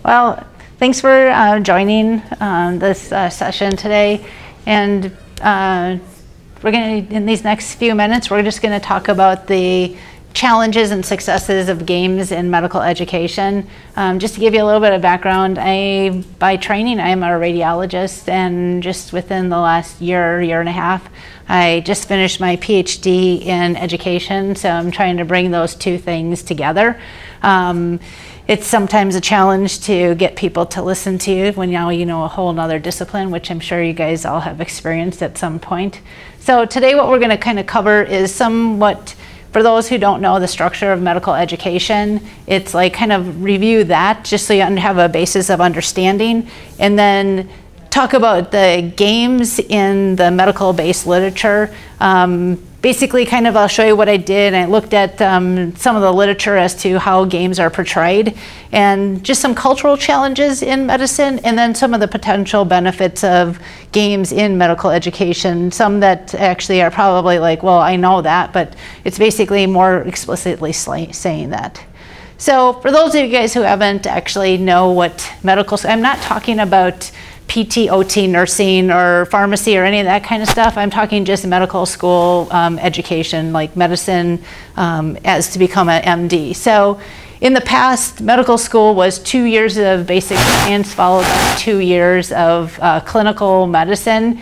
Well, thanks for joining this session today. And we're going to, in these next few minutes, we're just going to talk about the challenges and successes of games in medical education. Just to give you a little bit of background, by training, I am a radiologist, and just within the last year and a half, I just finished my PhD in education, so I'm trying to bring those two things together. It's sometimes a challenge to get people to listen to you when now you know a whole nother discipline, which I'm sure you guys all have experienced at some point. So today what we're going to kind of cover is somewhat, for those who don't know the structure of medical education, it's like kind of review that just so you have a basis of understanding, and then talk about the games in the medical-based literature. Basically, kind of, I'll show you what I did. I looked at some of the literature as to how games are portrayed, and just some cultural challenges in medicine, and then some of the potential benefits of games in medical education. Some that actually are probably like, well, I know that, but it's basically more explicitly saying that. So for those of you guys who haven't actually know what medical, I'm not talking about PT, OT, nursing, or pharmacy, or any of that kind of stuff. I'm talking just medical school education, like medicine as to become an MD. So in the past, medical school was 2 years of basic science followed by 2 years of clinical medicine.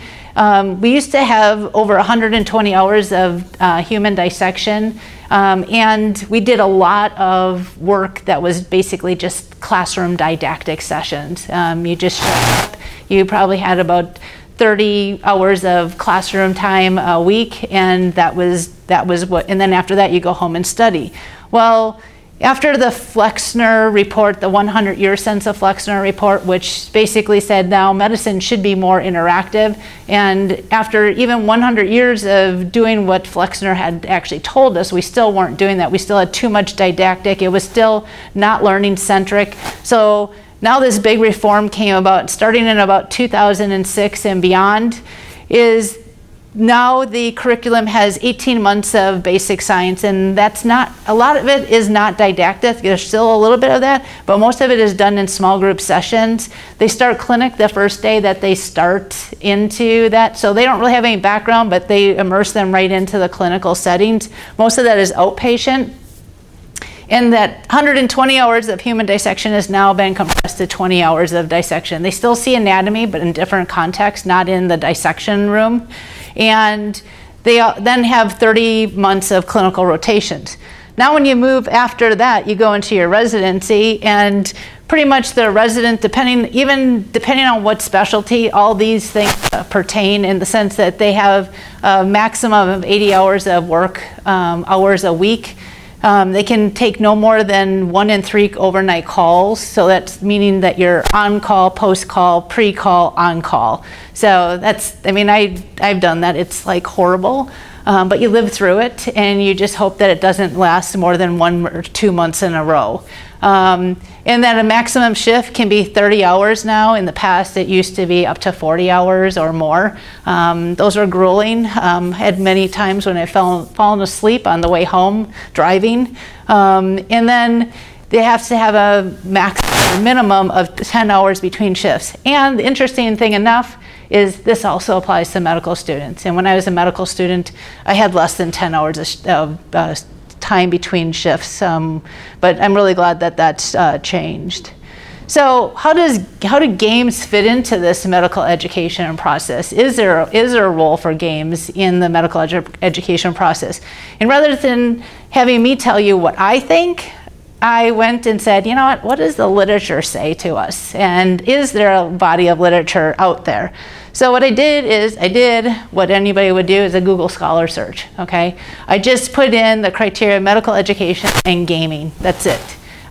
We used to have over 120 hours of human dissection, and we did a lot of work that was basically just classroom didactic sessions. You just showed up. You probably had about 30 hours of classroom time a week, and that was what, and then after that you go home and study. Well, after the Flexner report, the 100-year sense of Flexner report, which basically said now medicine should be more interactive, and after even 100 years of doing what Flexner had actually told us, we still weren't doing that. We still had too much didactic. It was still not learning-centric. So now this big reform came about, starting in about 2006 and beyond, is now the curriculum has 18 months of basic science, and that's not, a lot of it is not didactic. There's still a little bit of that, but most of it is done in small group sessions. They start clinic the first day that they start into that, so they don't really have any background, but they immerse them right into the clinical settings. Most of that is outpatient. And that 120 hours of human dissection has now been compressed to 20 hours of dissection. They still see anatomy, but in different contexts, not in the dissection room. And they then have 30 months of clinical rotations. Now when you move after that, you go into your residency, and pretty much the resident, depending on what specialty, all these things pertain in the sense that they have a maximum of 80 hours of work hours a week. They can take no more than 1 in 3 overnight calls, so that's meaning that you're on call, post call, pre-call, on call. So that's, I mean, I've done that. It's like horrible, but you live through it, and you just hope that it doesn't last more than 1 or 2 months in a row. And then a maximum shift can be 30 hours now. In the past, it used to be up to 40 hours or more. Those are grueling. Had many times when I fallen asleep on the way home driving. And then they have to have a minimum of 10 hours between shifts. And the interesting thing enough is this also applies to medical students. And when I was a medical student, I had less than 10 hours of time between shifts, but I'm really glad that that's changed. So how do games fit into this medical education process? Is there a role for games in the medical education process? And rather than having me tell you what I think, I went and said, you know what does the literature say to us? And is there a body of literature out there? So what I did is, I did what anybody would do is a Google Scholar search, okay? I just put in the criteria of medical education and gaming, that's it.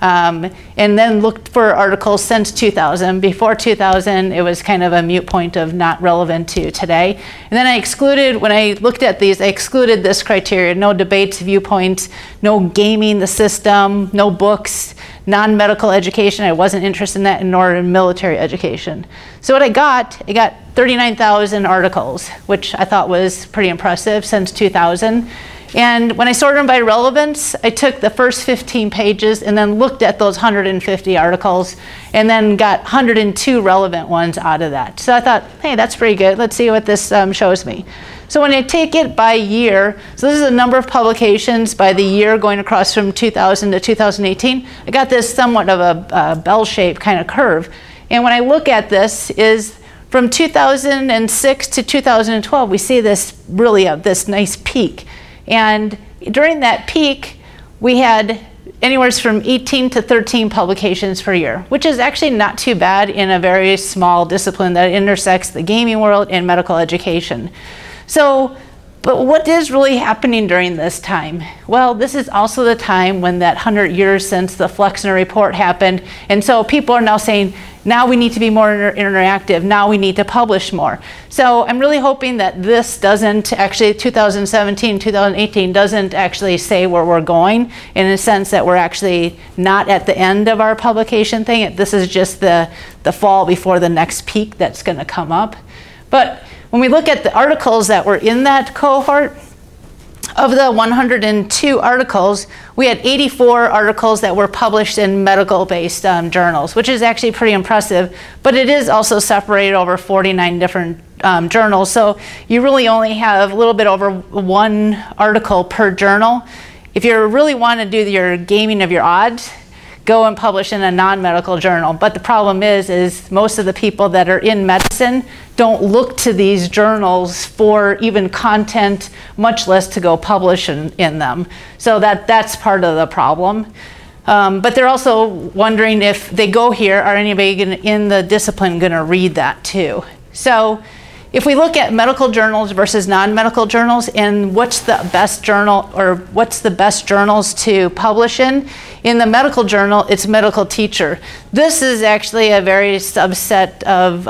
And then looked for articles since 2000. Before 2000, it was kind of a moot point of not relevant to today. And then I excluded, when I looked at these, I excluded this criteria: no debates, viewpoints, no gaming the system, no books, non-medical education. I wasn't interested in that, nor in military education. So what I got 39,000 articles, which I thought was pretty impressive since 2000. And when I sorted them by relevance, I took the first 15 pages and then looked at those 150 articles and then got 102 relevant ones out of that. So I thought, hey, that's pretty good. Let's see what this shows me. So when I take it by year, so this is a number of publications by the year going across from 2000 to 2018, I got this somewhat of a bell-shaped kind of curve. And when I look at this is from 2006 to 2012, we see this really this nice peak. And during that peak, we had anywhere from 18 to 13 publications per year, which is actually not too bad in a very small discipline that intersects the gaming world and medical education. So, but what is really happening during this time? Well, this is also the time when that 100 years since the Flexner report happened. And so people are now saying, now we need to be more interactive. Now we need to publish more. So I'm really hoping that this doesn't actually, 2017, 2018 doesn't actually say where we're going, in a sense that we're actually not at the end of our publication thing. This is just the fall before the next peak that's going to come up. But when we look at the articles that were in that cohort, of the 102 articles, we had 84 articles that were published in medical-based journals, which is actually pretty impressive, but it is also separated over 49 different journals, so you really only have a little bit over one article per journal. If you really want to do your gaming of your odds, go and publish in a non-medical journal. But the problem is most of the people that are in medicine don't look to these journals for even content, much less to go publish in them. So that's part of the problem. But they're also wondering if they go here, are anybody in the discipline going to read that too? So if we look at medical journals versus non-medical journals and what's the best journal or what's the best journals to publish in the medical journal, it's medical teacher. This is actually a very subset of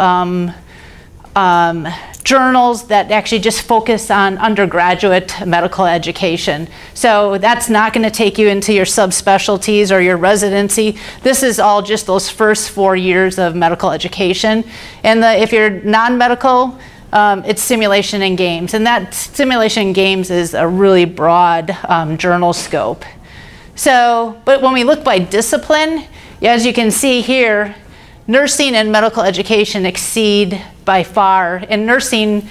journals that actually just focus on undergraduate medical education. So that's not going to take you into your subspecialties or your residency. This is all just those first 4 years of medical education. And if you're non-medical, it's simulation and games. And that simulation and games is a really broad journal scope. So, but when we look by discipline, as you can see here, nursing and medical education exceed by far. And nursing,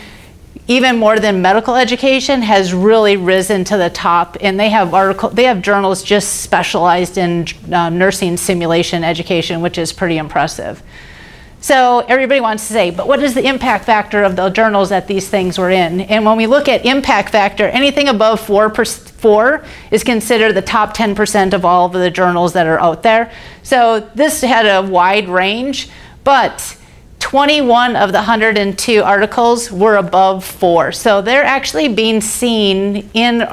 even more than medical education, has really risen to the top. And they have journals just specialized in nursing simulation education, which is pretty impressive. So everybody wants to say, but what is the impact factor of the journals that these things were in? And when we look at impact factor, anything above 4 is considered the top 10% of all of the journals that are out there. So this had a wide range, but 21 of the 102 articles were above 4. So they're actually being seen in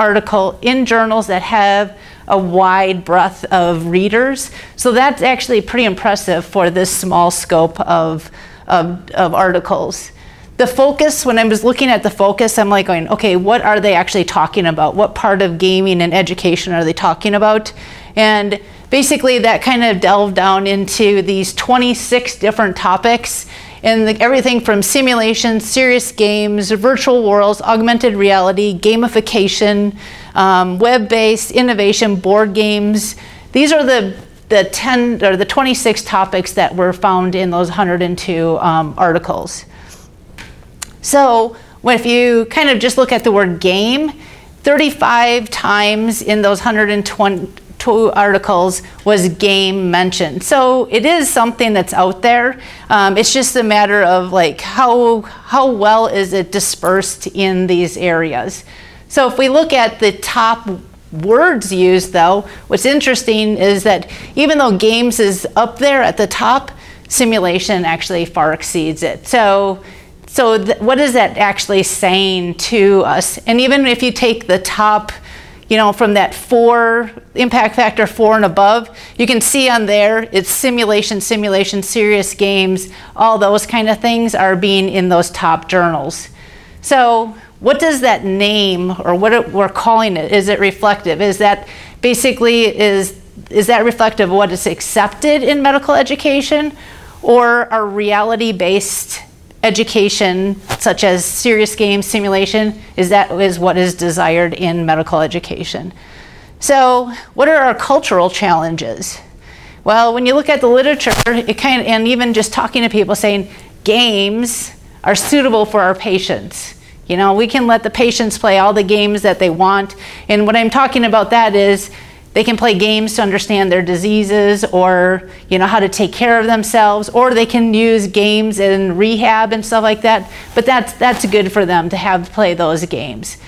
journals that have a wide breadth of readers. So that's actually pretty impressive for this small scope of articles. The focus, when I was looking at the focus, I'm like going, okay, what are they actually talking about? What part of gaming and education are they talking about? And basically that kind of delved down into these 26 different topics, and everything from simulation, serious games, virtual worlds, augmented reality, gamification, web-based, innovation, board games. These are the 26 topics that were found in those 102 articles. So if you kind of just look at the word game, 35 times in those 122 articles was game mentioned. So it is something that's out there. It's just a matter of like how well is it dispersed in these areas. So if we look at the top words used though, what's interesting is that even though games is up there at the top, simulation actually far exceeds it. So what is that actually saying to us? And even if you take the top, from that 4, impact factor 4 and above, you can see on there, it's simulation, serious games, all those kind of things are being in those top journals. So what does that name, or what we're calling it, is it reflective? Is that basically, is that reflective of what is accepted in medical education, or are reality-based education, such as serious game simulation, is what is desired in medical education. So what are our cultural challenges? Well, when you look at the literature, and even just talking to people saying games are suitable for our patients. You know, we can let the patients play all the games that they want. And what I'm talking about that is they can play games to understand their diseases, or, you know, how to take care of themselves, or they can use games in rehab and stuff like that. But that's good for them to play those games.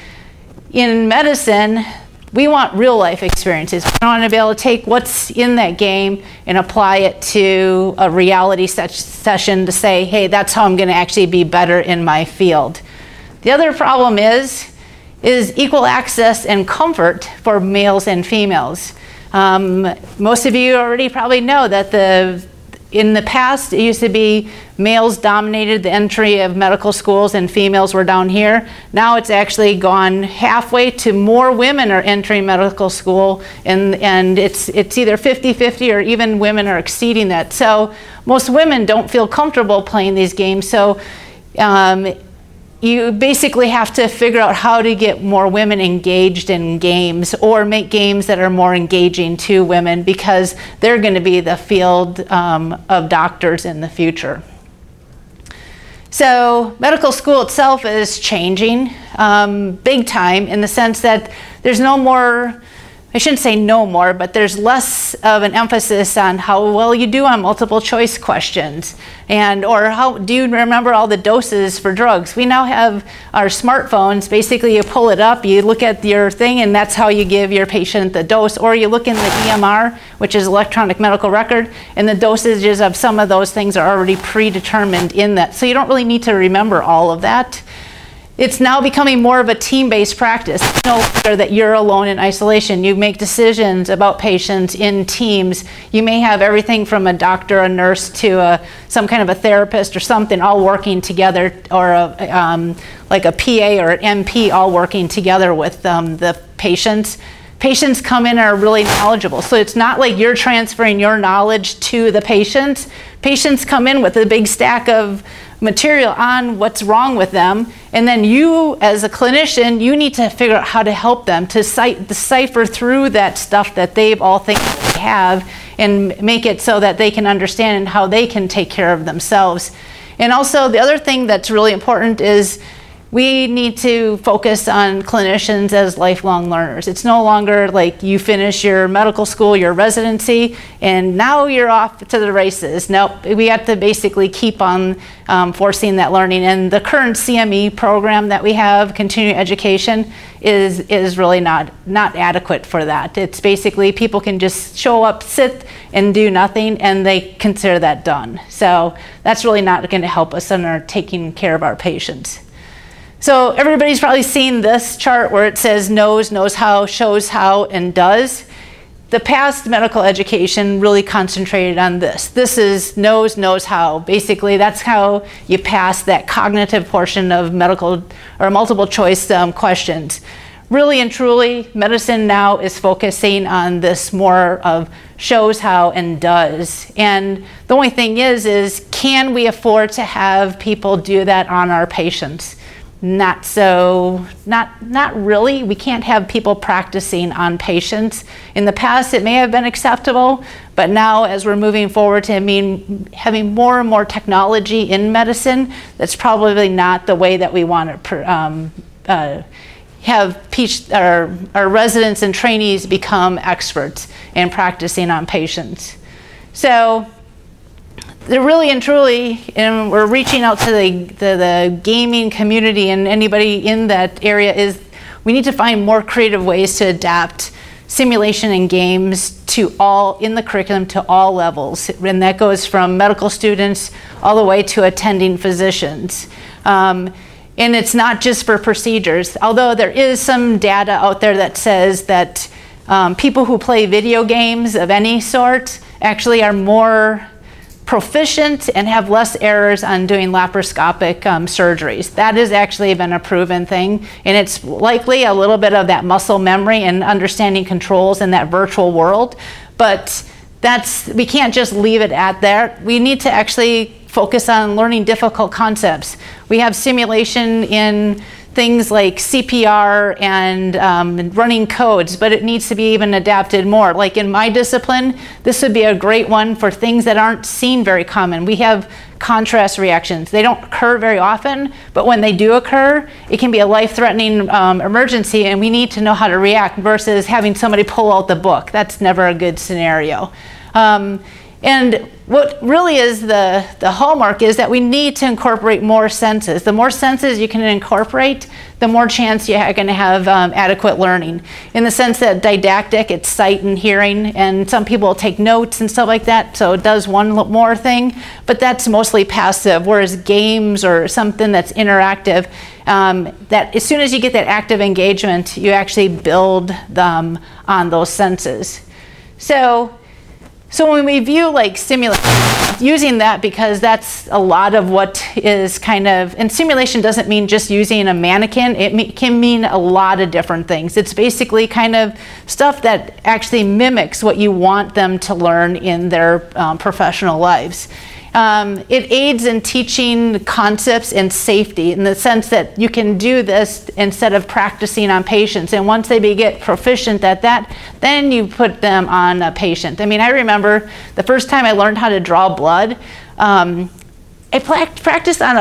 In medicine, we want real life experiences. We want to be able to take what's in that game and apply it to a reality session to say, hey, that's how I'm going to actually be better in my field. The other problem is equal access and comfort for males and females. Most of you already probably know that in the past, it used to be males dominated the entry of medical schools and females were down here. Now it's actually gone halfway to more women are entering medical school, and it's either 50-50 or even women are exceeding that. So most women don't feel comfortable playing these games. So you basically have to figure out how to get more women engaged in games, or make games that are more engaging to women, because they're going to be the field of doctors in the future. So medical school itself is changing big time, in the sense that there's no more, I shouldn't say no more, but there's less of an emphasis on how well you do on multiple choice questions, or how do you remember all the doses for drugs. We now have our smartphones. Basically, you pull it up, you look at your thing, and that's how you give your patient the dose. Or you look in the EMR, which is electronic medical record, and the dosages of some of those things are already predetermined in that. So you don't really need to remember all of that. It's now becoming more of a team-based practice. It's no longer that you're alone in isolation. You make decisions about patients in teams. You may have everything from a doctor, a nurse, to some kind of a therapist or something, all working together, or like a PA or an MP all working together with the patients. Patients come in and are really knowledgeable. So it's not like you're transferring your knowledge to the patients. Patients come in with a big stack of material on what's wrong with them, and then you, as a clinician, you need to figure out how to help them to decipher through that stuff that they've all think they have, and make it so that they can understand and how they can take care of themselves. And also, the other thing that's really important is we need to focus on clinicians as lifelong learners. It's no longer like you finish your medical school, your residency, and now you're off to the races. Nope, we have to basically keep on forcing that learning. And the current CME program that we have, continuing education, is really not adequate for that. It's basically people can just show up, sit, and do nothing, and they consider that done. So that's really not going to help us in our taking care of our patients. So everybody's probably seen this chart where it says knows how, shows how, and does. The past medical education really concentrated on this. This is knows how. Basically, that's how you pass that cognitive portion of medical or multiple choice questions. Really and truly, medicine now is focusing on this more of shows how and does. And the only thing is can we afford to have people do that on our patients? Not really. We can't have people practicing on patients. In the past, it may have been acceptable, but now as we're moving forward to having more and more technology in medicine, that's probably not the way that we want to have our residents and trainees become experts in practicing on patients. So they're really and truly, and we're reaching out to the gaming community and anybody in that area, we need to find more creative ways to adapt simulation and games in the curriculum to all levels. And that goes from medical students all the way to attending physicians. And it's not just for procedures, although there is some data out there that says that people who play video games of any sort actually are more proficient and have less errors on doing laparoscopic surgeries. That has actually been a proven thing, and it's likely a little bit of that muscle memory and understanding controls in that virtual world, but we can't just leave it at that. We need to actually focus on learning difficult concepts. We have simulation in things like CPR and running codes, but it needs to be even adapted more. Like in my discipline, this would be a great one for things that aren't seen very common. We have contrast reactions. They don't occur very often, but when they do occur, it can be a life-threatening emergency, and we need to know how to react versus having somebody pull out the book. That's never a good scenario. And what really is the hallmark is that we need to incorporate more senses. The more senses you can incorporate, the more chance you're going to have adequate learning. In the sense that didactic, it's sight and hearing, and some people take notes and stuff like that, so it does one more thing, but that's mostly passive, whereas games or something that's interactive, that as soon as you get that active engagement, you actually build them on those senses. So when we view like simulation, using that because that's a lot of what is kind of, and simulation doesn't mean just using a mannequin, it can mean a lot of different things. It's basically kind of stuff that actually mimics what you want them to learn in their professional lives. It aids in teaching concepts and safety in the sense that you can do this instead of practicing on patients. And once they get proficient at that, then you put them on a patient. I mean, I remember the first time I learned how to draw blood, I practiced on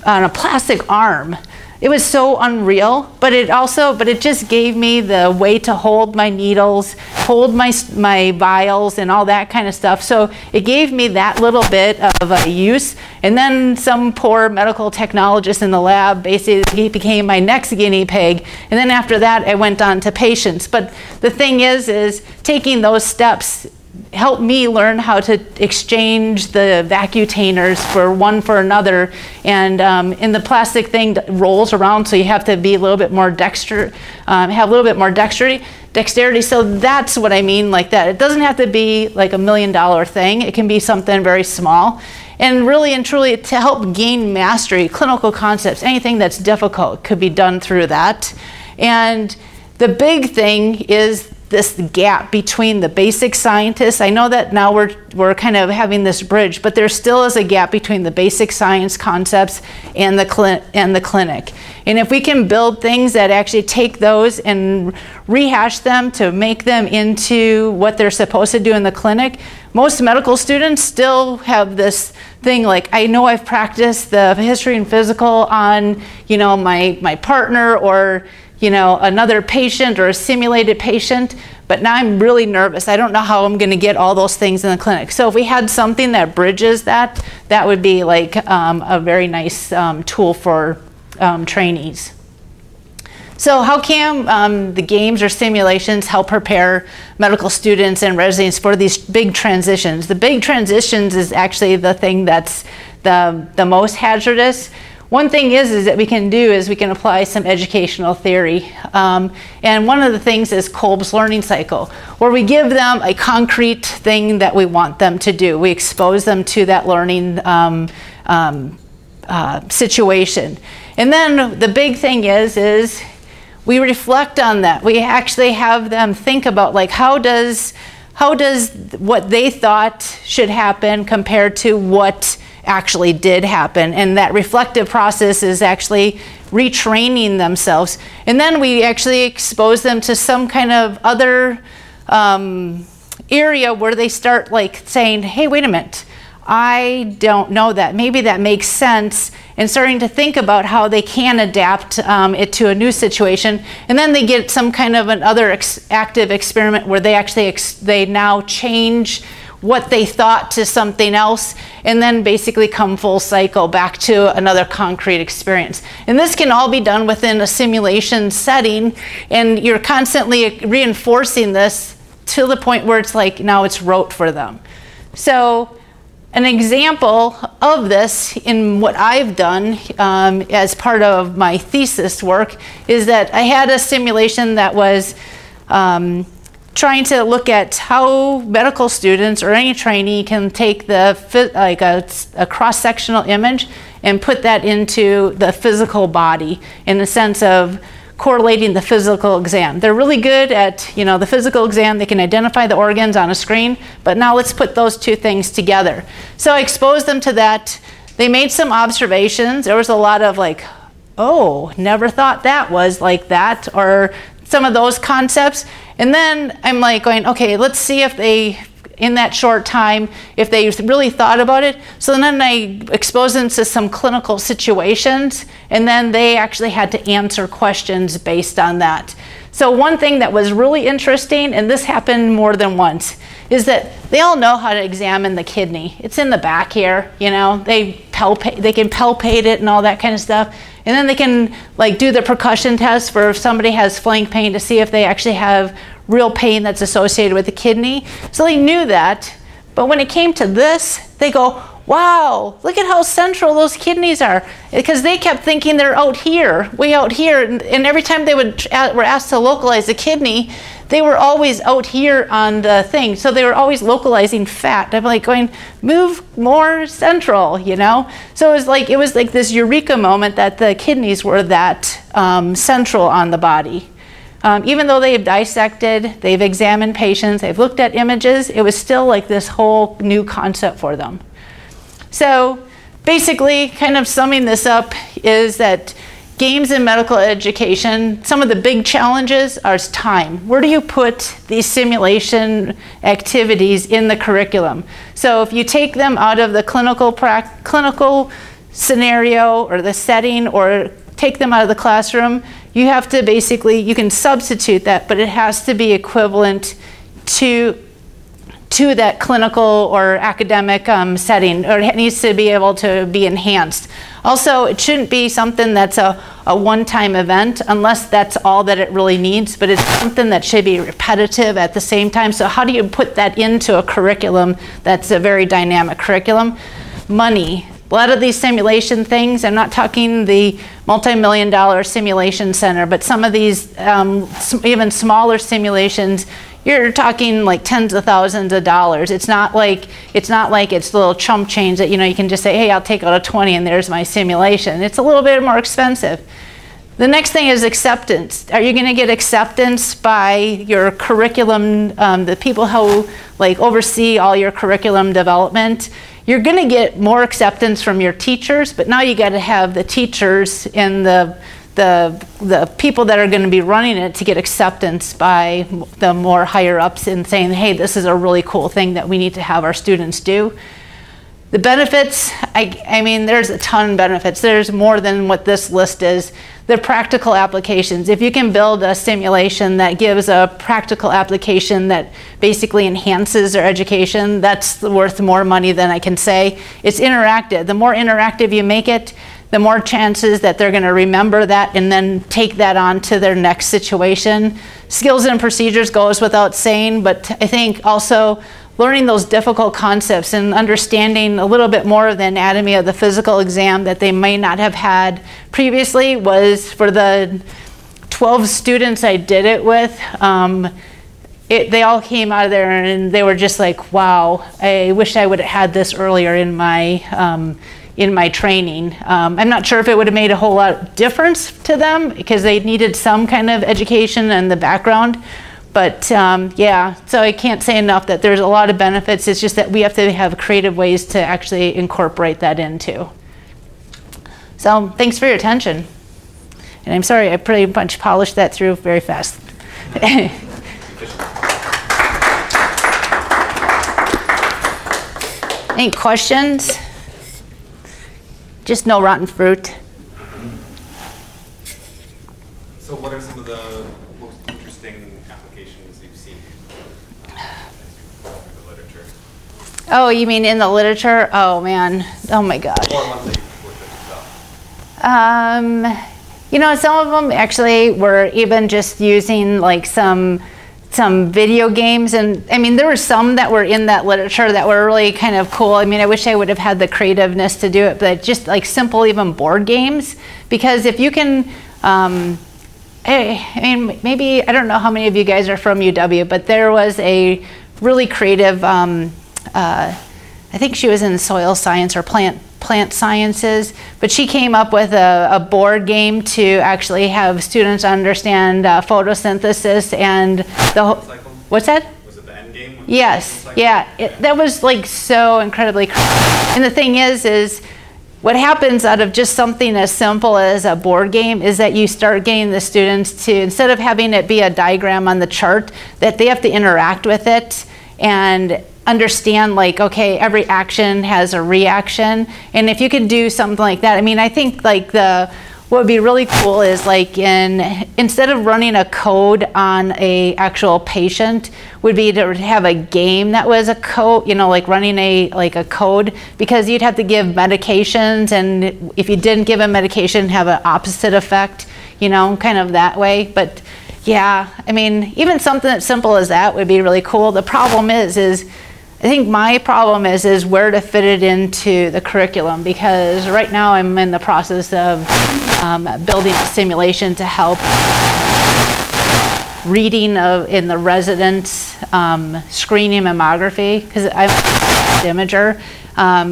a plastic arm. It was so unreal, but it just gave me the way to hold my needles, hold my vials and all that kind of stuff. So it gave me that little bit of a use. And then some poor medical technologist in the lab basically became my next guinea pig. And then after that, I went on to patients. But the thing is taking those steps helped me learn how to exchange the vacutainers for one for another, and in the plastic thing that rolls around, so you have to be a little bit more have a little bit more dexterity. So that's what I mean like that. It doesn't have to be like $1 million thing. It can be something very small. And really and truly to help gain mastery, clinical concepts, anything that's difficult could be done through that. And the big thing is this gap between the basic scientists. I know that now we're kind of having this bridge, but there still is a gap between the basic science concepts and the clinic. And if we can build things that actually take those and rehash them to make them into what they're supposed to do in the clinic, most medical students still have this thing like, I know I've practiced the history and physical on, you know, my partner or, you know, another patient or a simulated patient, but now I'm really nervous. I don't know how I'm going to get all those things in the clinic. So if we had something that bridges that, that would be like a very nice tool for trainees. So how can the games or simulations help prepare medical students and residents for these big transitions? The big transitions is actually the thing that's the most hazardous. One thing is that we can do is we can apply some educational theory. And one of the things is Kolb's learning cycle, where we give them a concrete thing that we want them to do. We expose them to that learning situation. And then the big thing is we reflect on that. We actually have them think about like how does what they thought should happen compared to what actually did happen, and that reflective process is actually retraining themselves. And then we actually expose them to some kind of other area where they start like saying, hey, wait a minute, I don't know that. Maybe that makes sense, and starting to think about how they can adapt it to a new situation. And then they get some kind of another active experiment where they actually they now change what they thought to something else, and then basically come full cycle back to another concrete experience. And this can all be done within a simulation setting, and you're constantly reinforcing this to the point where it's like now it's rote for them. So an example of this in what I've done as part of my thesis work is that I had a simulation that was trying to look at how medical students or any trainee can take a cross-sectional image and put that into the physical body in the sense of correlating the physical exam. They're really good at, you know, the physical exam. They can identify the organs on a screen, but now let's put those two things together. So I exposed them to that. They made some observations. There was a lot of like, oh, never thought that was like that, or some of those concepts. And then I'm like going, okay, let's see if they, in that short time, if they really thought about it. So then I exposed them to some clinical situations, and then they actually had to answer questions based on that. So one thing that was really interesting, and this happened more than once, is that they all know how to examine the kidney. It's in the back here, you know, they can palpate it and all that kind of stuff. And then they can like do the percussion test for if somebody has flank pain to see if they actually have real pain that's associated with the kidney. So they knew that. But when it came to this, they go, wow, look at how central those kidneys are. Because they kept thinking they're out here, way out here. And every time they were asked to localize the kidney, they were always out here on the thing. So they were always localizing fat. I'm like going, move more central, you know? So it was like this eureka moment that the kidneys were that central on the body. Even though they've dissected, they've examined patients, they've looked at images, it was still like this whole new concept for them. So basically, kind of summing this up, is that games in medical education, some of the big challenges are time. Where do you put these simulation activities in the curriculum? So if you take them out of the clinical scenario or the setting, or take them out of the classroom, you have to basically, you can substitute that, but it has to be equivalent to that clinical or academic setting, or it needs to be able to be enhanced. Also, it shouldn't be something that's a one-time event, unless that's all that it really needs, but it's something that should be repetitive at the same time. So how do you put that into a curriculum that's a very dynamic curriculum? Money. A lot of these simulation things, I'm not talking the multi-million-dollar simulation center, but some of these even smaller simulations, you're talking like tens of thousands of dollars. It's not like it's little chump change that, you know, you can just say, hey, I'll take out a 20 and there's my simulation. It's a little bit more expensive. The next thing is acceptance. Are you going to get acceptance by your curriculum, the people who like oversee all your curriculum development? You're going to get more acceptance from your teachers, but now you got to have the teachers and the people that are going to be running it to get acceptance by the more higher ups in saying, hey, this is a really cool thing that we need to have our students do. The benefits, I mean, there's a ton of benefits. There's more than what this list is. The practical applications. If you can build a simulation that gives a practical application that basically enhances their education, that's worth more money than I can say. It's interactive. The more interactive you make it, the more chances that they're going to remember that and then take that on to their next situation. Skills and procedures goes without saying, but I think also learning those difficult concepts and understanding a little bit more of the anatomy of the physical exam that they may not have had previously was, for the 12 students I did it with, they all came out of there and they were just like, wow, I wish I would have had this earlier in my training. I'm not sure if it would have made a whole lot of difference to them because they needed some kind of education and the background. But yeah, so I can't say enough that there's a lot of benefits. It's just that we have to have creative ways to actually incorporate that into. So thanks for your attention. And I'm sorry, I pretty much polished that through very fast. Any questions? Just no rotten fruit. So what are some of the most interesting applications you've seen in the literature? Oh, you mean in the literature? Oh man, oh my gosh. Or ones that you've worked with yourself? You know, some of them actually were even just using like some video games, and I mean there were some that were in that literature that were really kind of cool. I mean, I wish I would have had the creativeness to do it, but just like simple even board games, because if you can I mean, maybe, I don't know how many of you guys are from UW, but there was a really creative, I think she was in soil science or plant sciences, but she came up with a board game to actually have students understand photosynthesis and the what's that? Was it the end game? Yes, yeah, that was like so incredibly cool. And the thing is what happens out of just something as simple as a board game is that you start getting the students to, instead of having it be a diagram on the chart, that they have to interact with it and understand, like, okay, every action has a reaction. And if you can do something like that, I mean, I think like what would be really cool is like instead of running a code on a actual patient, would be to have a game that was a code, you know, like running a code, because you'd have to give medications, and if you didn't give a medication, have an opposite effect, you know, kind of that way. But yeah, I mean, even something as simple as that would be really cool. The problem is I think my problem is where to fit it into the curriculum, because right now I'm in the process of building a simulation to help reading in the residents' screening mammography, because I'm an imager,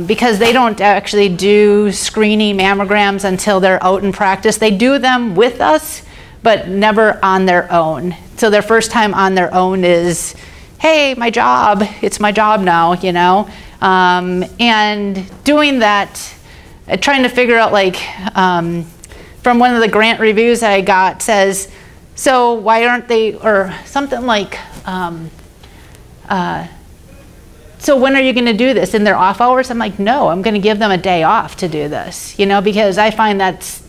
because they don't actually do screening mammograms until they're out in practice. They do them with us, but never on their own. So their first time on their own is, hey, my job, it's my job now, you know? And doing that, trying to figure out, like, from one of the grant reviews I got says, so why aren't they, or something like, so when are you going to do this? In their off hours? I'm like, no, I'm going to give them a day off to do this, you know, because I find that's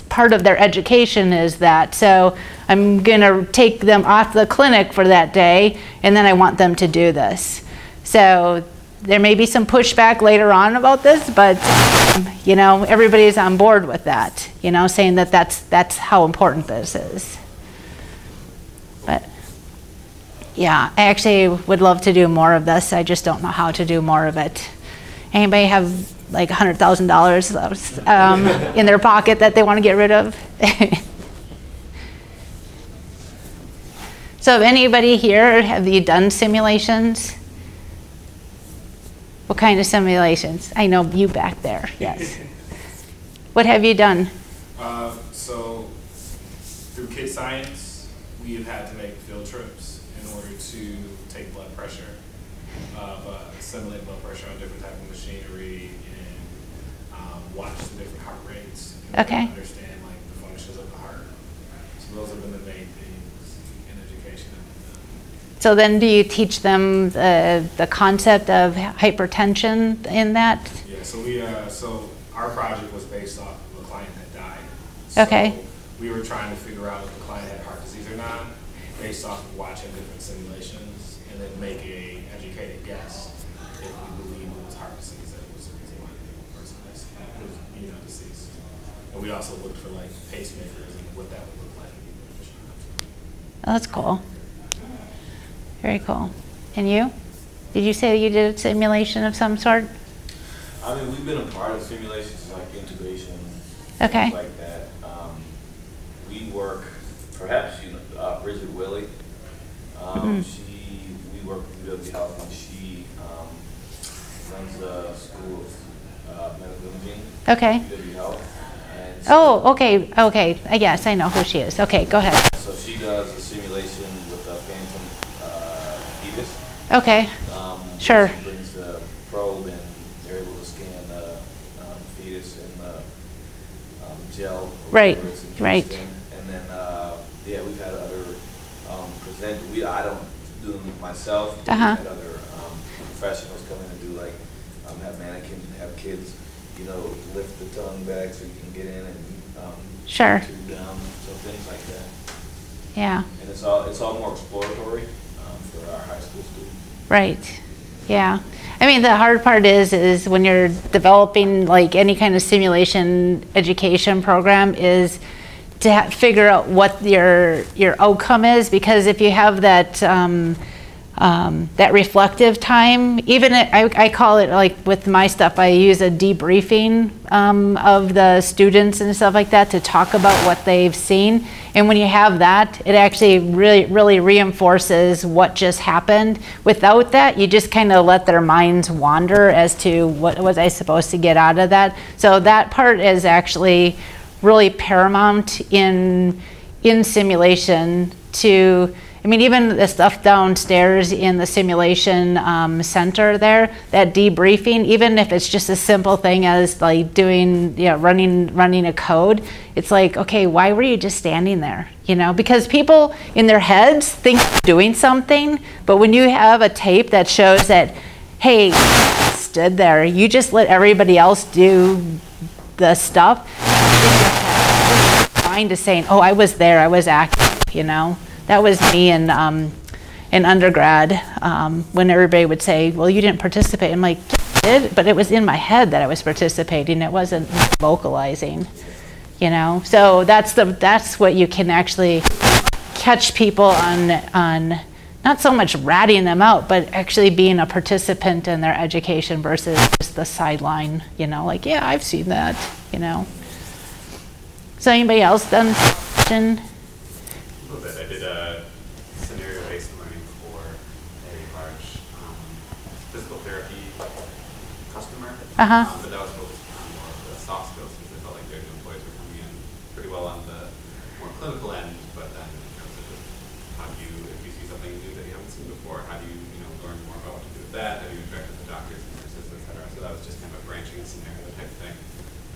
part of their education is that. So I'm going to take them off the clinic for that day, and then I want them to do this. So there may be some pushback later on about this, but you know, everybody's on board with that, you know, saying that that's how important this is. But yeah, I actually would love to do more of this. I just don't know how to do more of it. Anybody have like $100,000 in their pocket that they want to get rid of? So, anybody here, have you done simulations? What kind of simulations? I know you back there, yes. What have you done? So, through Kid Science, we've had to make field trips in order to take blood pressure, simulate blood pressure on different type of machinery, and watch the different heart rates. And okay. Understand like the functions of the heart. So those have been the main things in education. So then do you teach them the concept of hypertension in that? Yeah, so so our project was based off of a client that died. So okay. We were trying to figure out if the client had heart disease or not, based off of watching different simulations, and then make a educated guess if we believe it was heart disease that was the reason why the person was, you know, deceased. And we also looked for like pacemakers and what that would look like. Oh, that's cool. Very cool. And you? Did you say you did a simulation of some sort? I mean, we've been a part of simulations like intubation, okay. things like that. We work, perhaps you know, Bridget Willie. We work with UW Health, and she runs the school of medical imaging. Okay. UW Health. And so, oh, okay, okay. Yes, I know who she is. Okay, go ahead. So she does a simulation with a phantom fetus. Okay. Sure. She brings the probe, and they're able to scan the fetus in the gel. Right. Right. And then yeah, we've had other present. I don't do them myself. We've had other professionals come in and do like have mannequins and have kids, you know, lift the tongue back so you can get in and sure. tube down, so things like that. Yeah. And it's all more exploratory for our high school students. Right. Yeah. I mean, the hard part is when you're developing like any kind of simulation education program is to figure out what your outcome is, because if you have that that reflective time, even I call it, like with my stuff, I use a debriefing of the students and stuff like that to talk about what they've seen. And when you have that, it actually really reinforces what just happened. Without that, you just kind of let their minds wander as to what was I supposed to get out of that. So that part is actually really paramount in simulation to, I I mean, even the stuff downstairs in the simulation center there, that debriefing, even if it's just a simple thing as like doing, running a code, it's like, okay, why were you just standing there? Because people in their heads think you're doing something, but when you have a tape that shows that, hey, you stood there, you just let everybody else do the stuff, it's fine to saying, oh, I was there, I was active, That was me in undergrad, when everybody would say, well, you didn't participate. I'm like, I did, but it was in my head that I was participating. It wasn't vocalizing, So that's what you can actually catch people on not so much ratting them out, but actually being a participant in their education versus just the sideline, like, yeah, I've seen that, So anybody else done question? A little bit. I did a scenario-based learning for a large physical therapy customer, but that was focused on more of the soft skills because they felt like their employees were coming in pretty well on the more clinical end, but then in terms of just how do you, if you see something new that you haven't seen before, how do you, learn more about what to do with that? How do you interact with the doctors and nurses, et cetera? So that was just kind of a branching scenario type thing.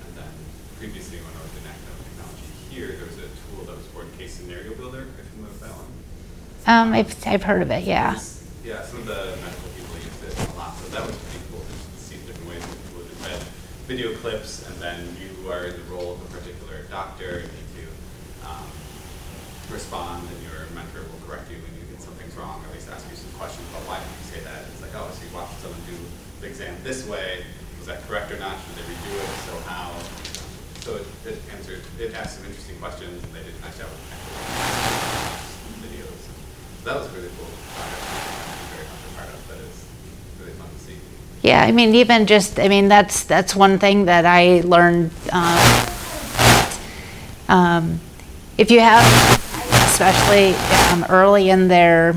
And then previously when I was in academic technology here, there was a tool that was for Case Scenario Builder, if you know that one. I've heard of it, yeah. Yeah, some of the medical people use it a lot, so that was pretty cool to see different ways that people would embed video clips, and then you are in the role of a particular doctor, and need to respond, and your mentor will correct you when you get something wrong, or at least ask you some questions about why did you say that. It's like, oh, so you watched someone do the exam this way, was that correct or not? Should they redo it? So how? So it asked some interesting questions, and they did a nice job with videos. So that was really cool. Very much a part of, but it's really fun to see. Yeah, I mean, even just, that's one thing that I learned. If you have, especially early in their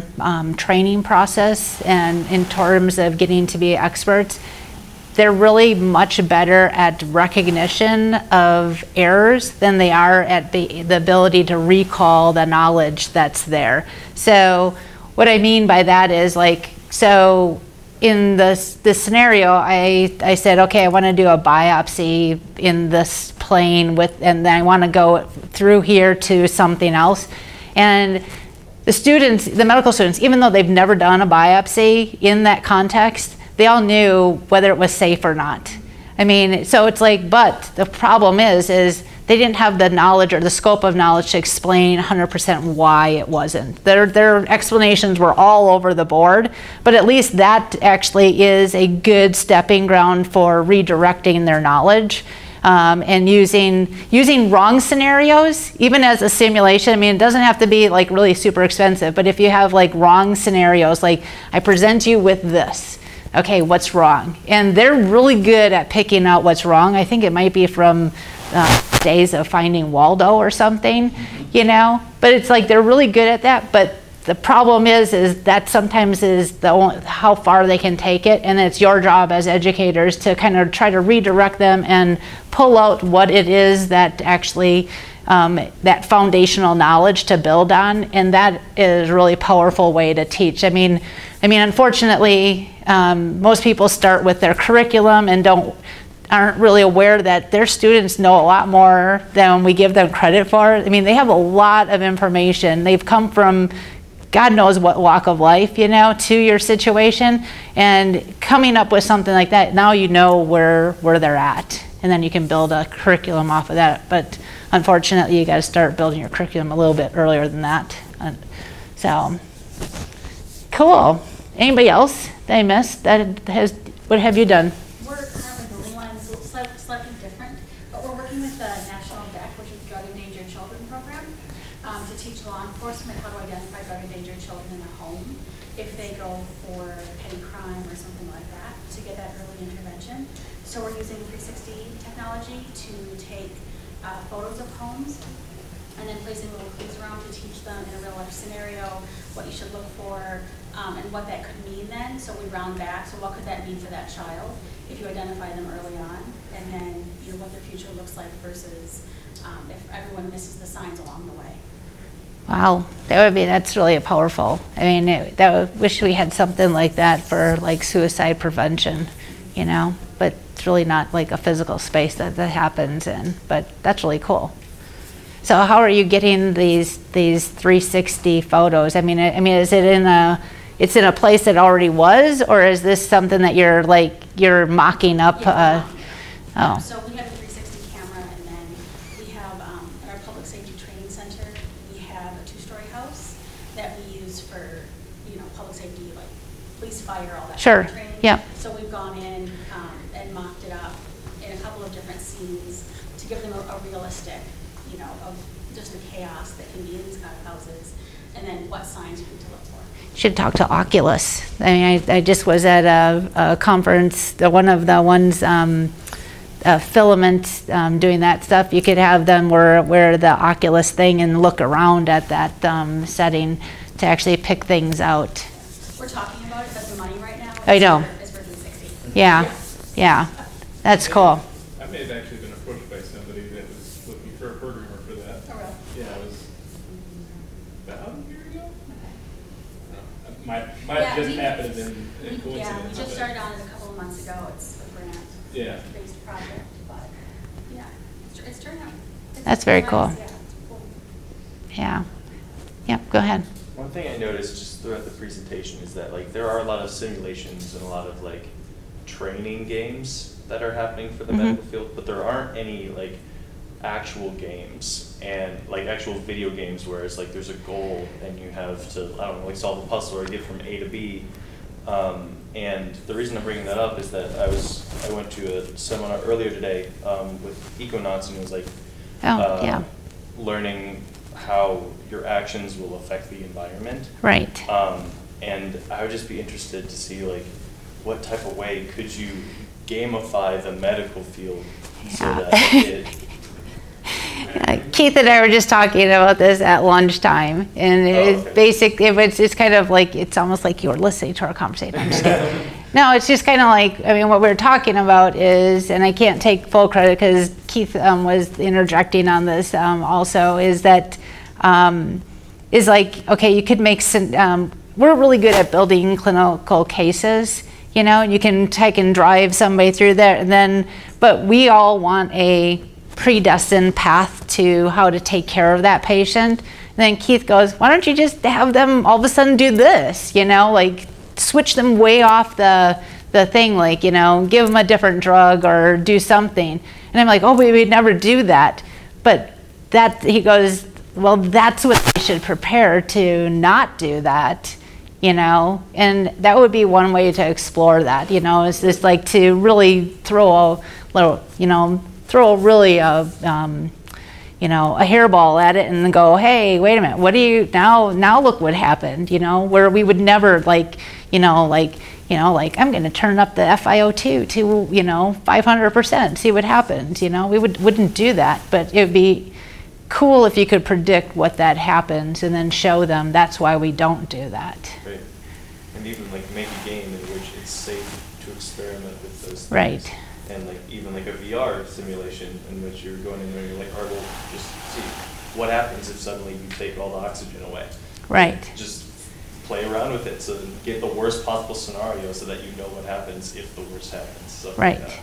training process and in terms of getting to be experts, they're really much better at recognition of errors than they are at the ability to recall the knowledge that's there. So what I mean by that is, like, so in this scenario, I said, okay, I want to do a biopsy in this plane and then I want to go through here to something else. And the students, the medical students, even though they've never done a biopsy in that context, they all knew whether it was safe or not. So it's like, but the problem is they didn't have the knowledge or the scope of knowledge to explain 100% why it wasn't. Their explanations were all over the board, but at least that actually is a good stepping ground for redirecting their knowledge. And using wrong scenarios, even as a simulation. It doesn't have to be like really super expensive, but if you have like wrong scenarios, like I present you with this, okay, what's wrong? And they're really good at picking out what's wrong. I think it might be from days of Finding Waldo or something, but it's like they're really good at that. But the problem is that sometimes is how far they can take it, and it's your job as educators to kind of try to redirect them and pull out what it is that actually that foundational knowledge to build on, and that is a really powerful way to teach. Unfortunately, most people start with their curriculum and aren't really aware that their students know a lot more than we give them credit for. They have a lot of information. They've come from God knows what walk of life, to your situation, and coming up with something like that, now you know where they're at, and then you can build a curriculum off of that. But unfortunately, you got to start building your curriculum a little bit earlier than that. So, cool. Anybody else that I missed what have you done? We're currently building one that's slightly different, but we're working with the National DEC, which is Drug Endangered Children Program, to teach law enforcement how to identify drug endangered children in the home if they go for petty crime or something like that, to get that early intervention. So we're using 360 technology to take photos of homes and then placing little clues around to teach them in a real life scenario what you should look for and what that could mean then. So we round back, so what could that mean for that child if you identify them early on, and then what their future looks like versus if everyone misses the signs along the way. Wow, that's really powerful. I mean, wish we had something like that for like suicide prevention, you know, but it's really not like a physical space that happens in, but that's really cool. So how are you getting these 360 photos? I mean, is it it's in a place that already was, or is this something that you're mocking up? Oh. So we have a 360 camera, and then we have at our public safety training center, we have a 2-story house that we use for, you know, public safety, like police, fire, all that Sure. kind of training. Yeah. So we've gone in and mocked it up in a couple of different scenes to give them a realistic, you know, of just the chaos that can be in these kind of houses, and then what signs you need to look for. Should talk to Oculus. I mean, I just was at a conference, one of the ones, Filament, doing that stuff. You could have them wear the Oculus thing and look around at that setting to actually pick things out. We're talking about it, but the money right now I know. is for 360. Yeah, that's cool. I may have actually been approached by somebody that was looking for a programmer for that. Oh, really? Yeah, it was about a year ago. Might Yeah, have just we- happened in coincidence. Yeah, we just but- started on it a couple of months ago. It's a Yeah. grant-based project, but yeah, it's turned out. That's very nice. cool. Yeah, it's cool. Yeah. Yep, go ahead. One thing I noticed just throughout the presentation is that like there are a lot of simulations and a lot of like training games that are happening for the medical field, but there aren't any like actual games and like actual video games where it's like there's a goal and you have to, I don't know, like solve a puzzle or get from A to B. And the reason I'm bringing that up is that I went to a seminar earlier today with Econauts, and it was like learning how your actions will affect the environment. Right. And I would just be interested to see like what type of way could you gamify the medical field so that it Keith and I were just talking about this at lunchtime, and it's kind of like, it's almost like you were listening to our conversation. I'm just kidding. No, it's just kind of like, I mean, what we're talking about is, and I can't take full credit because Keith was interjecting on this also, is that is like, okay, you could make we're really good at building clinical cases, you know, you can take and drive somebody through there, and then, but we all want a predestined path to how to take care of that patient. And then Keith goes, why don't you just have them all of a sudden do this, you know, like switch them way off the thing, like, you know, give them a different drug or do something. And I'm like, oh, we would never do that. But that, he goes, well, that's what they should prepare to not do that, you know, and that would be one way to explore that, you know, is just like to really throw a little, you know, throw really a hairball at it and go, hey, wait a minute, what do you, now look what happened, you know, where we would never like I'm going to turn up the FiO2 to, you know, 500%, see what happens, you know, we wouldn't do that, but it would be cool if you could predict what that happens and then show them that's why we don't do that. Right. And even like make a game in which it's safe to experiment with those things. Right. And like even like a VR simulation in which you're going in there and you're like, all right, well, just see what happens if suddenly you take all the oxygen away. Right. Just play around with it so get the worst possible scenario so that you know what happens if the worst happens. So, right. Yeah.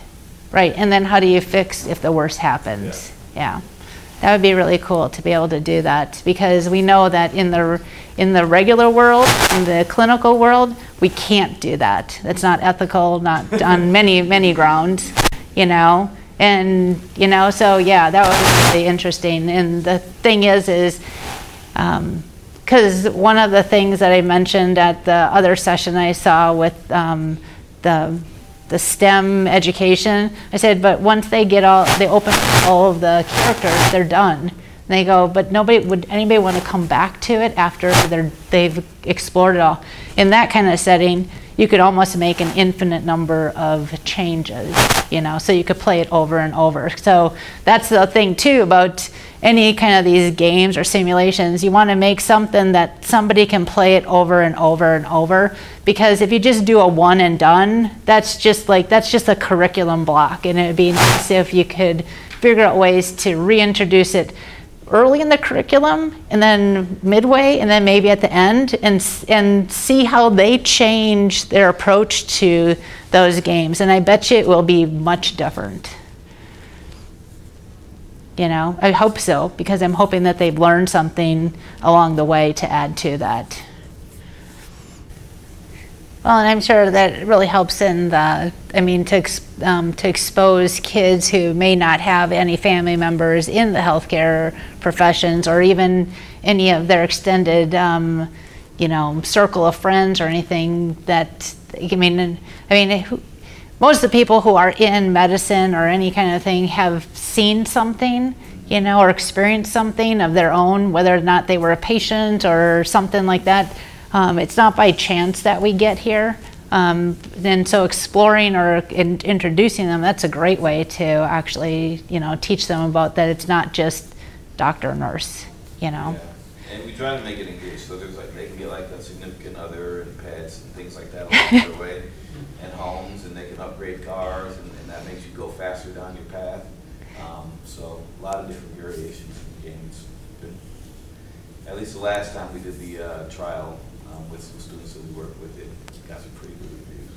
Right. And then how do you fix if the worst happens? Yeah. That would be really cool to be able to do that, because we know that in the regular world, in the clinical world, we can't do that. That's not ethical, not on many grounds, you know. And you know, so yeah, that was really interesting. And the thing is because one of the things that I mentioned at the other session I saw with the STEM education, I said, but once they open all of the characters, they're done. And they go, but anybody want to come back to it after they've explored it all? In that kind of setting, you could almost make an infinite number of changes, you know, so you could play it over and over. So that's the thing too about any kind of these games or simulations. You want to make something that somebody can play it over and over and over, because if you just do a one and done, that's just a curriculum block, and it would be nice if you could figure out ways to reintroduce it early in the curriculum, and then midway, and then maybe at the end, and see how they change their approach to those games. And I bet you it will be much different. You know, I hope so, because I'm hoping that they've learned something along the way to add to that. Well, and I'm sure that it really helps in the, I mean, to expose kids who may not have any family members in the healthcare professions, or even any of their extended, you know, circle of friends or anything. That, I mean, most of the people who are in medicine or any kind of thing have seen something, you know, or experienced something of their own, whether or not they were a patient or something like that. It's not by chance that we get here. And so exploring or introducing them, that's a great way to actually, you know, teach them about that it's not just doctor or nurse, you know. Yeah. And we try to make it engaged, so there's like, they can get like a significant other and pets and things like that along their way, and homes, and they can upgrade cars, and that makes you go faster down your path. So a lot of different variations in games. At least the last time we did the trial with some students that we worked with, it got some pretty good reviews.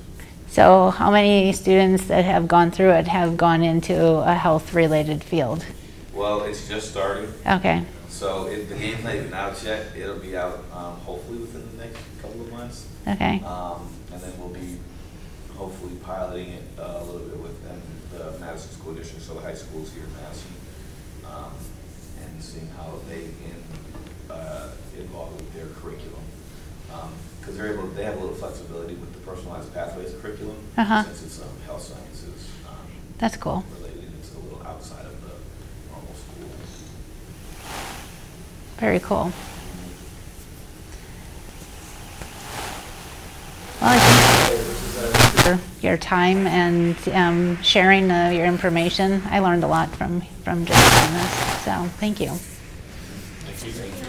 So how many students that have gone through it have gone into a health-related field? Well, it's just starting. Okay. So the game's not even out yet. It'll be out hopefully within the next couple of months. Okay. And then we'll be hopefully piloting it a little bit with them, the Madison School District, so the high schools here in Madison, and seeing how they can involve with their curriculum. Because they have a little flexibility with the personalized pathways curriculum, since it's health sciences. That's cool. Related, it's a little outside of the normal school. Very cool. Well, I thank you for your time and sharing your information. I learned a lot from just doing this, so thank you. Thank you.